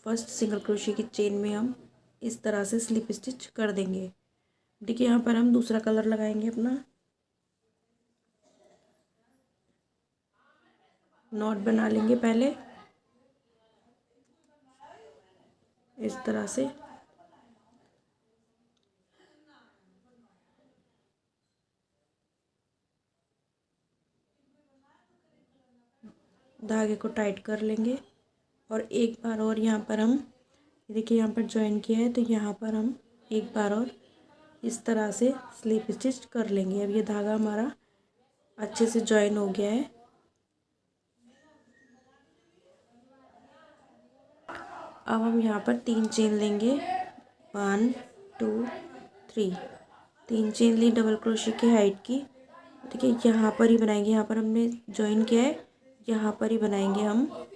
फर्स्ट सिंगल क्रोशिया की चेन में हम इस तरह से स्लिप स्टिच कर देंगे। देखिए यहाँ पर हम दूसरा कलर लगाएंगे अपना, नॉट बना लेंगे पहले इस तरह से। धागे को टाइट कर लेंगे और एक बार और यहाँ पर हम देखिए यहाँ पर जॉइन किया है, तो यहाँ पर हम एक बार और इस तरह से स्लिप स्टिच कर लेंगे। अब ये धागा हमारा अच्छे से जॉइन हो गया है। अब हम यहाँ पर 3 चेन लेंगे, 1 2 3, 3 चेन ली डबल क्रोशिया की हाइट की। देखिए यहाँ पर ही बनाएंगे, यहाँ पर हमने जॉइन किया है, यहाँ पर ही बनाएंगे हम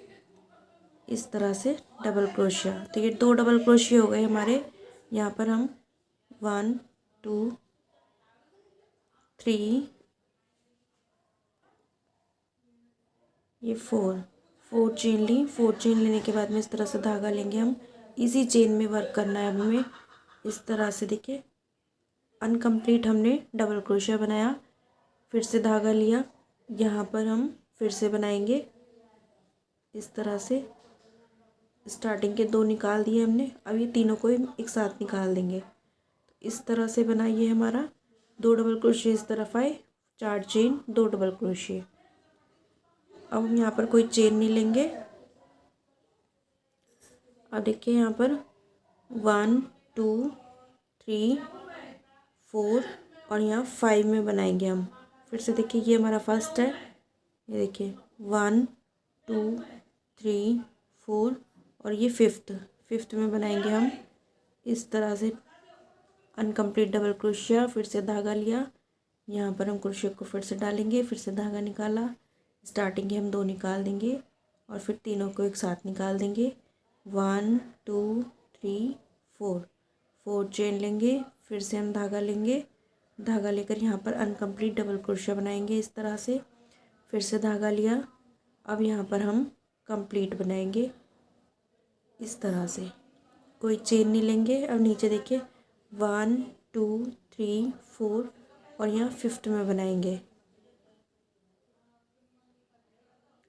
इस तरह से डबल क्रोशिया। तो ये 2 डबल क्रोशिया हो गए हमारे। यहाँ पर हम 1 2 3 ये 4 चेन ली। 4 चेन लेने के बाद में इस तरह से धागा लेंगे हम, इसी चेन में वर्क करना है हमें इस तरह से। देखिए अनकम्प्लीट हमने डबल क्रोशिया बनाया, फिर से धागा लिया, यहाँ पर हम फिर से बनाएंगे इस तरह से। स्टार्टिंग के 2 निकाल दिए हमने, अब ये तीनों को एक साथ निकाल देंगे। इस तरह से बनाइए हमारा 2 डबल क्रोशिया इस तरफ आए, 4 चेन 2 डबल क्रोशिया। अब हम यहाँ पर कोई चेन नहीं लेंगे। अब देखिए यहाँ पर 1 2 3 4 और यहाँ 5 में बनाएंगे हम। फिर से देखिए ये हमारा फर्स्ट है, ये देखिए 1 2 3 4 और ये फिफ्थ में बनाएंगे हम इस तरह से अनकम्प्लीट डबल क्रोशिया। फिर से धागा लिया, यहाँ पर हम क्रोशिया को फिर से डालेंगे, फिर से धागा निकाला, स्टार्टिंग के हम 2 निकाल देंगे और फिर तीनों को एक साथ निकाल देंगे। 1 2 3 4 चेन लेंगे, फिर से हम धागा लेंगे, धागा लेकर यहाँ पर अनकम्प्लीट डबल क्रोशिया बनाएंगे इस तरह से। फिर से धागा लिया, अब यहाँ पर हम कंप्लीट बनाएंगे इस तरह से, कोई चेन नहीं लेंगे। अब नीचे देखिए 1 2 3 4 और यहाँ फिफ्थ में बनाएंगे।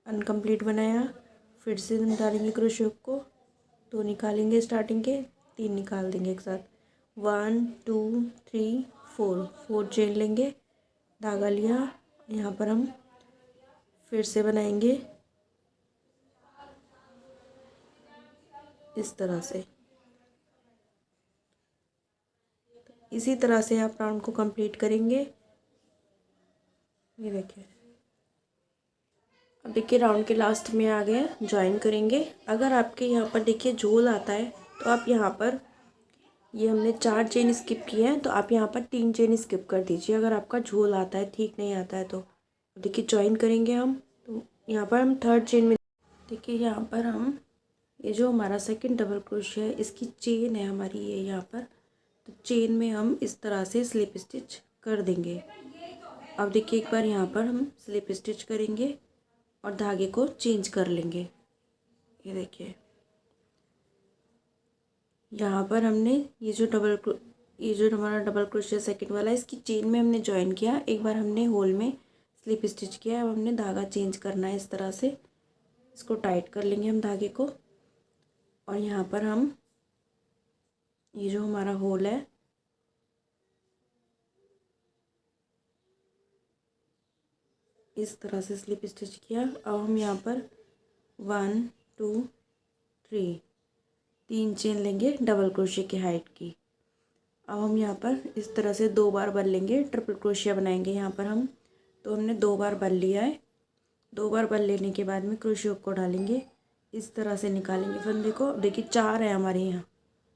अनकम्प्लीट बनाया, फिर से हम डालेंगे क्रोशिया को, 2 निकालेंगे स्टार्टिंग के, 3 निकाल देंगे एक साथ। 1 2 3 4 चेन लेंगे, धागा लिया, यहाँ पर हम फिर से बनाएंगे इस तरह से। इसी तरह से आप राउंड को कंप्लीट करेंगे। ये देखिए अब देखिए राउंड के लास्ट में आ गए, ज्वाइन करेंगे। अगर आपके यहाँ पर देखिए झोल आता है तो आप यहाँ पर, ये हमने 4 चेन स्किप किए हैं, तो आप यहाँ पर 3 चेन स्किप कर दीजिए अगर आपका झोल आता है, ठीक नहीं आता है तो। देखिए ज्वाइन करेंगे हम, तो यहाँ पर हम 3rd चेन में देखिए यहाँ पर हम ये जो हमारा सेकंड डबल क्रोशिया है इसकी चेन है हमारी ये यहाँ पर, तो चेन में हम इस तरह से स्लिप स्टिच कर देंगे। अब देखिए एक बार यहाँ पर हम स्लिप स्टिच करेंगे और धागे को चेंज कर लेंगे। ये देखिए यहाँ पर हमने ये जो हमारा डबल क्रोशिया सेकंड वाला है इसकी चेन में हमने ज्वाइन किया, एक बार हमने होल में स्लिप स्टिच किया। अब हमने धागा चेंज करना है इस तरह से, इसको टाइट कर लेंगे हम धागे को और यहाँ पर हम ये जो हमारा होल है इस तरह से स्लिप स्टिच किया। अब हम यहाँ पर 1 2 3 चेन लेंगे डबल क्रोशिया की हाइट की। अब हम यहाँ पर इस तरह से 2 बार बन लेंगे, ट्रिपल क्रोशिया बनाएंगे यहाँ पर हम। तो हमने 2 बार बन लिया है, 2 बार बन लेने के बाद में क्रोशिया को डालेंगे, इस तरह से निकालेंगे फंदे को। देखिए 4 है हमारे यहाँ,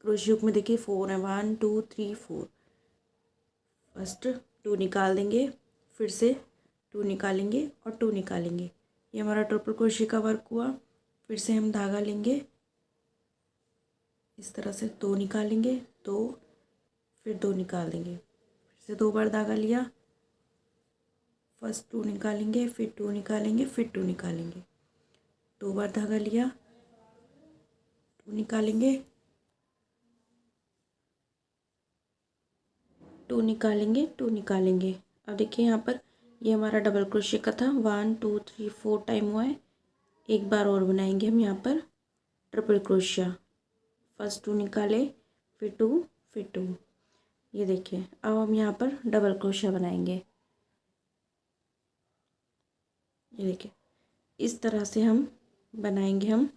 क्रोशिया में देखिए 4 है, 1 2 3 4। फर्स्ट 2 निकाल देंगे, फिर से 2 निकालेंगे और 2 निकालेंगे। ये हमारा ट्रिपल क्रोशिया का वर्क हुआ। फिर से हम धागा लेंगे इस तरह से, 2 निकालेंगे, 2 फिर 2 निकाल देंगे, फिर से 2 बार धागा लिया, फर्स्ट 2 निकालेंगे, फिर 2 निकालेंगे, फिर 2 निकालेंगे, 2 बार धागा लिया, 2 निकालेंगे, 2 निकालेंगे, 2 निकालेंगे। अब देखिए यहाँ पर ये हमारा डबल क्रोशिया का था, 1 2 3 4 टाइम हुआ है। एक बार और बनाएंगे हम यहाँ पर ट्रिपल क्रोशिया, फर्स्ट 2 निकाले, फिर 2 फिर 2। ये देखिए अब हम यहाँ पर डबल क्रोशिया बनाएंगे। ये देखिए इस तरह से हम बनाएंगे। हम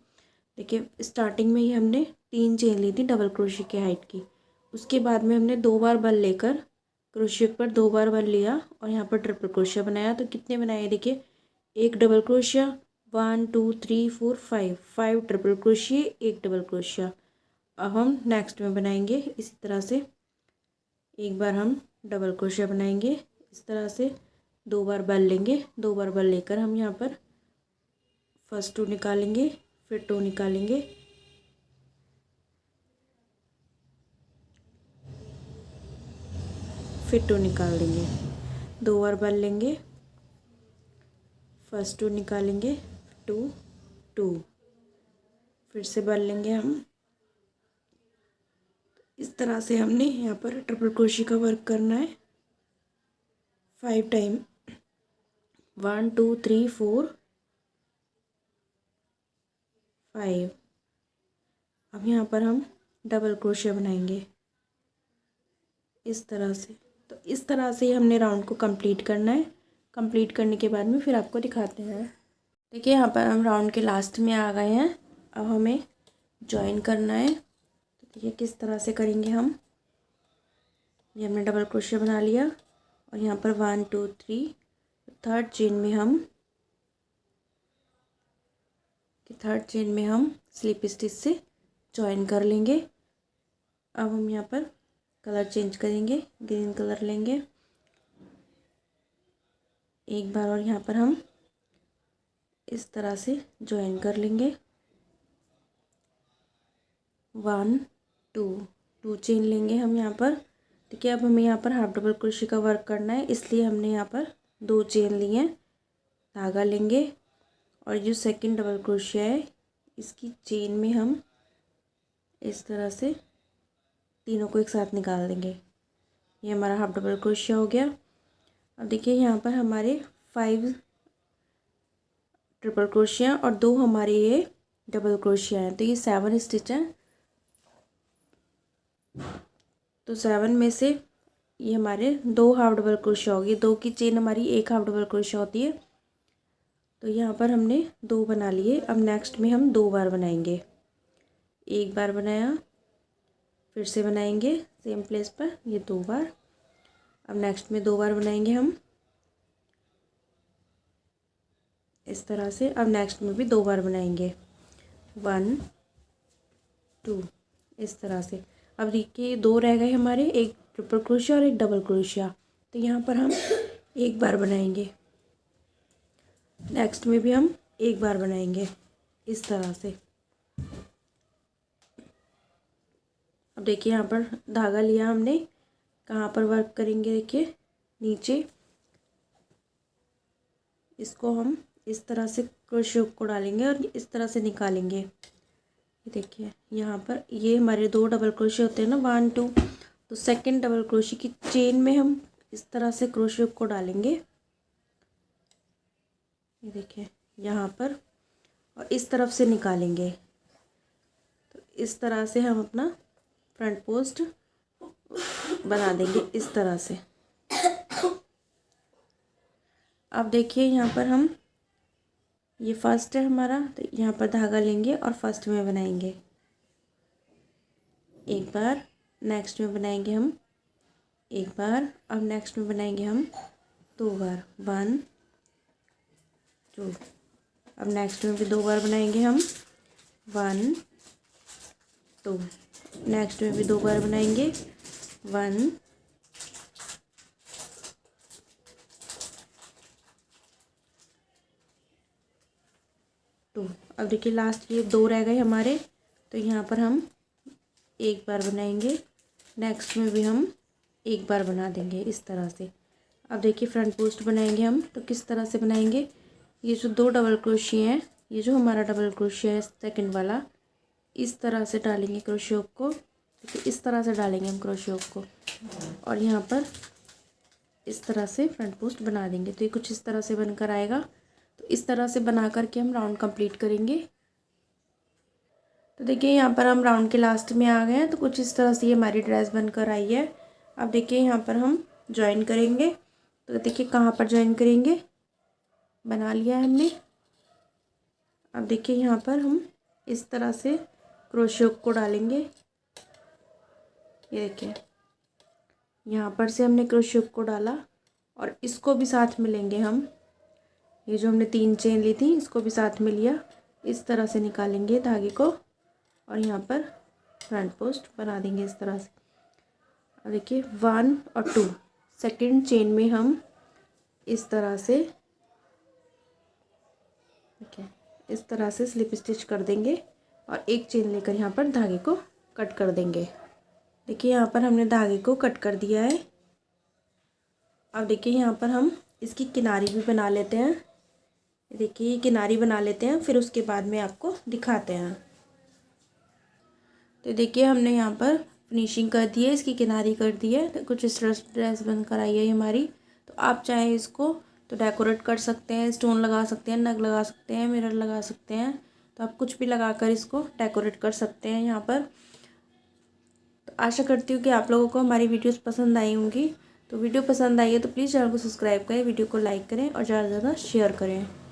देखिए स्टार्टिंग में ही हमने 3 चेन ली थी डबल क्रोशिया की हाइट की, उसके बाद में हमने 2 बार बल लेकर क्रोशिया पर 2 बार बल लिया और यहाँ पर ट्रिपल क्रोशिया बनाया। तो कितने बनाए देखिए, एक डबल क्रोशिया, 1 2 3 4 5 ट्रिपल क्रोशिया, एक डबल क्रोशिया। अब हम नेक्स्ट में बनाएंगे इसी तरह से, एक बार हम डबल क्रोशिया बनाएंगे इस तरह से, 2 बार बल लेंगे, 2 बार बल लेकर हम यहाँ पर फर्स्ट 2 निकालेंगे, फिर 2 निकालेंगे, फिर 2 निकाल देंगे, 2 बार बल लेंगे, फर्स्ट 2 निकालेंगे, 2 2, फिर से बल लेंगे हम। इस तरह से हमने यहाँ पर ट्रिपल क्रोशिया का वर्क करना है 5 टाइम, 1 2 3 4 5। अब यहाँ पर हम डबल क्रोशिया बनाएंगे इस तरह से। तो इस तरह से ही हमने राउंड को कंप्लीट करना है। कंप्लीट करने के बाद में फिर आपको दिखाते हैं। देखिए यहाँ पर हम राउंड के लास्ट में आ गए हैं। अब हमें जॉइन करना है। तो देखिए किस तरह से करेंगे हम। ये हमने डबल क्रोशिया बना लिया और यहाँ पर 1 2 3 थर्ड चेन में हम स्लिप स्टिच से जॉइन कर लेंगे। अब हम यहाँ पर कलर चेंज करेंगे, ग्रीन कलर लेंगे एक बार और यहाँ पर हम इस तरह से जॉइन कर लेंगे। 1 2 चेन लेंगे हम यहाँ पर। देखिए अब हमें यहाँ पर हाफ डबल क्रोशिया का वर्क करना है, इसलिए हमने यहाँ पर 2 चेन लिए हैं। धागा लेंगे और जो सेकंड डबल क्रोशिया है इसकी चेन में हम इस तरह से तीनों को एक साथ निकाल देंगे। ये हमारा हाफ डबल क्रोशिया हो गया। अब देखिए यहाँ पर हमारे 5 ट्रिपल क्रोशिया और 2 हमारे ये डबल क्रोशिया हैं, तो ये 7 स्टिच हैं। तो 7 में से ये हमारे 2 हाफ डबल क्रोशिया होगी, 2 की चेन हमारी एक हाफ डबल क्रोशिया होती है। तो यहाँ पर हमने 2 बना लिए। अब नेक्स्ट में हम 2 बार बनाएंगे। एक बार बनाया, फिर से बनाएंगे सेम प्लेस पर ये 2 बार। अब नेक्स्ट में 2 बार बनाएंगे हम इस तरह से। अब नेक्स्ट में भी 2 बार बनाएंगे 1 2 इस तरह से। अब देखिए 2 रह गए हमारे, एक ट्रिपल क्रोशिया और एक डबल क्रोशिया। तो यहाँ पर हम एक बार बनाएंगे, नेक्स्ट में भी हम एक बार बनाएंगे इस तरह से। अब देखिए यहाँ पर धागा लिया हमने, कहाँ पर वर्क करेंगे देखिए नीचे। इसको हम इस तरह से क्रोशिया को डालेंगे और इस तरह से निकालेंगे। देखिए यहाँ पर ये हमारे 2 डबल क्रोशिया होते हैं ना 1 2, तो सेकंड डबल क्रोशिया की चेन में हम इस तरह से क्रोशिया को डालेंगे। ये देखिए यहाँ पर, और इस तरफ से निकालेंगे। तो इस तरह से हम अपना फ्रंट पोस्ट बना देंगे इस तरह से। अब देखिए यहाँ पर हम, ये फर्स्ट है हमारा, तो यहाँ पर धागा लेंगे और फर्स्ट में बनाएंगे एक बार, नेक्स्ट में बनाएंगे हम एक बार, अब नेक्स्ट में बनाएंगे हम 2 बार 1 2। अब नेक्स्ट में भी 2 बार बनाएंगे हम 1 2। नेक्स्ट में भी 2 बार बनाएंगे 1 2। अब देखिए लास्ट ये 2 रह गए हमारे, तो यहाँ पर हम एक बार बनाएंगे, नेक्स्ट में भी हम एक बार बना देंगे इस तरह से। अब देखिए फ्रंट पोस्ट बनाएंगे हम, तो किस तरह से बनाएंगे। ये जो 2 डबल क्रोशिया हैं, ये जो हमारा डबल क्रोशिया है सेकंड वाला, इस तरह से डालेंगे क्रोशिया को। देखिए इस तरह से डालेंगे हम क्रोशिया को और यहाँ पर इस तरह से फ्रंट पोस्ट बना देंगे। तो ये कुछ इस तरह से बनकर आएगा। तो इस तरह से बना करके हम राउंड कंप्लीट करेंगे। तो देखिए यहाँ पर हम राउंड के लास्ट में आ गए हैं। तो कुछ इस तरह से ये हमारी ड्रेस बनकर आई है। अब देखिए यहाँ पर हम ज्वाइन करेंगे। तो देखिए कहाँ पर ज्वाइन करेंगे, बना लिया है हमने। अब देखिए यहाँ पर हम इस तरह से क्रोशे को डालेंगे। ये देखिए यहाँ पर से हमने क्रोशे को डाला और इसको भी साथ में लेंगे हम। ये जो हमने 3 चेन ली थी इसको भी साथ में लिया, इस तरह से निकालेंगे धागे को और यहाँ पर फ्रंट पोस्ट बना देंगे इस तरह से। अब देखिए 1 और 2 सेकेंड चेन में हम इस तरह से देखिए इस तरह से स्लिप स्टिच कर देंगे और एक चेन लेकर यहाँ पर धागे को कट कर देंगे। देखिए यहाँ पर हमने धागे को कट कर दिया है। अब देखिए यहाँ पर हम इसकी किनारी भी बना लेते हैं। देखिए ये किनारी बना लेते हैं, फिर उसके बाद में आपको दिखाते हैं। तो देखिए हमने यहाँ पर फिनिशिंग कर दी है, इसकी किनारी कर दी है। तो कुछ इस तरह ड्रेस बनकर आई है हमारी। तो आप चाहे इसको तो डेकोरेट कर सकते हैं, स्टोन लगा सकते हैं, नग लगा सकते हैं, मिरर लगा सकते हैं। तो आप कुछ भी लगाकर इसको डेकोरेट कर सकते हैं यहाँ पर। तो आशा करती हूँ कि आप लोगों को हमारी वीडियोस पसंद आई होंगी। तो वीडियो पसंद आई है तो प्लीज़ चैनल को सब्सक्राइब करें, वीडियो को लाइक करें और ज़्यादा से ज़्यादा शेयर करें।